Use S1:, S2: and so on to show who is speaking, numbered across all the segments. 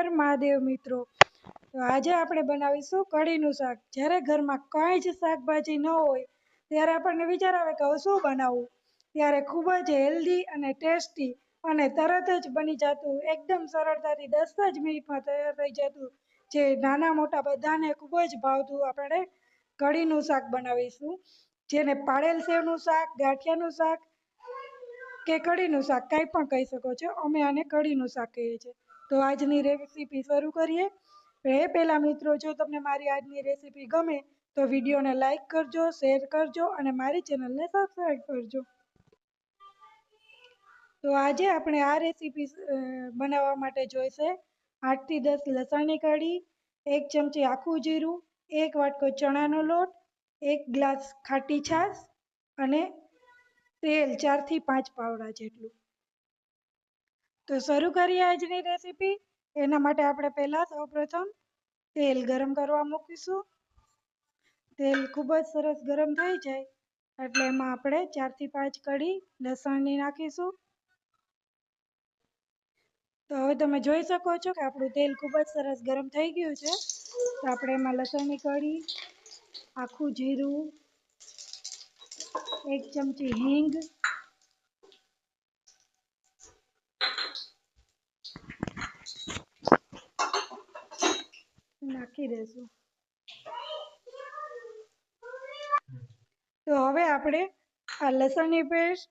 S1: મહાદેવ મિત્રો, તો આજે આપણે બનાવીશું કઢીનું શાક. જ્યારે ઘરમાં કંઈ જ શાકભાજી ન હોય ત્યારે આપણને વિચાર આવે કે હવે શું બનાવવું. ત્યારે ખૂબ જ હેલ્ધી અને ટેસ્ટી અને તરત જ બની જતું, એકદમ સરળતાથી 10 જ મિનિટમાં તૈયાર થઈ જતું, જે નાના મોટા બધાને ખૂબ જ ભાવતું આપણે કઢીનું શાક બનાવીશું. જેને પાળેલ સેવનું શાક, ગાંઠિયાનું શાક કે કઢીનું શાક કાંઈ પણ કહી શકો છો. અમે આને કઢીનું શાક કહીએ છીએ. તો આજની રેસીપી શરૂ કરીએ. એ પહેલાં મિત્રો, જો તમને મારી આજની રેસીપી ગમે તો વિડીયોને લાઈક કરજો, શેર કરજો અને મારી ચેનલને સબસ્ક્રાઈબ કરજો. તો આજે આપણે આ રેસીપી બનાવવા માટે જોઈશે 8 થી 10 લસણની કળી, 1 ચમચી આખું જીરું, 1 વાટકો ચણાનો લોટ, 1 ગ્લાસ ખાટી છાશ અને તેલ 4 થી 5 પાવડા જેટલું. તો શરૂ કરીએ આજની રેસીપી. એના માટે આપણે પહેલાં સૌપ્રથમ તેલ ગરમ કરવા મૂકીશું. તેલ ખૂબ જ સરસ ગરમ થઈ જાય એટલે એમાં આપણે 4 થી 5 કળી લસણની નાખીશું. તો હવે તમે જોઈ શકો છો કે આપણું તેલ ખૂબ જ સરસ ગરમ થઈ ગયું છે. તો આપણે એમાં લસણની કળી, આખું જીરું, 1 ચમચી હિંગ, નાખી દઈશું. તો હવે આપણે આ લસણની પેસ્ટ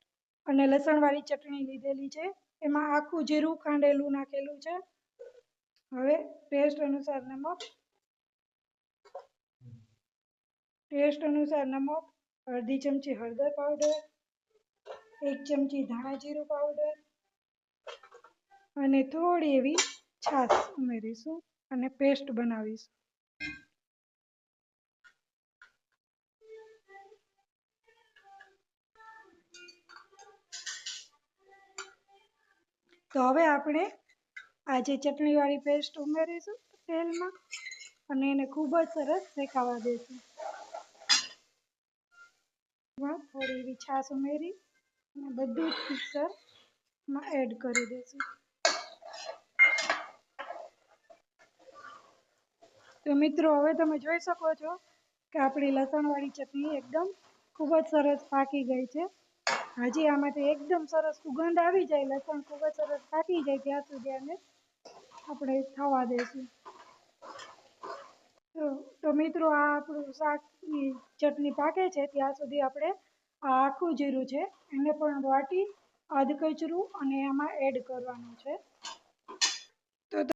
S1: અને લસણવાળી ચટણી લીધેલી છે, એમાં આખું જીરું ખાંડેલું નાખેલું છે. હવે ટેસ્ટ અનુસાર નમક, અડધી ચમચી હળદર પાવડર, 1 ચમચી ધાણા જીરું પાવડર અને થોડી એવી છાશ ઉમેરીશું અને પેસ્ટ બનાવીશું. તો હવે આપણે આ જે ચટણીવાળી પેસ્ટ ઉમેરીશું તેલમાં અને એને ખૂબ જ સરસ શેકાવા દઈશું. થોડી એવી છાશ ઉમેરી અને બધું જ મિક્સરમાં એડ કરી દઈશું. તો મિત્રો, હવે તમે જોઈ શકો છો કે આપણી લસણવાળી ચટણી એકદમ ખૂબ જ સરસ પાકી ગઈ છે. હજી આમાંથી એકદમ સરસ સુગંધ આવી જાય, લસણ ખૂબ જ સરસ પાકી જાય ત્યાં સુધી આને આપણે થવા દઈશું. તો મિત્રો, આ આપણું શાકની ચટણી પાકે છે ત્યાં સુધી આપણે આ આખું જીરું છે એને પણ વાટી અધકચરું અને એમાં એડ કરવાનું છે.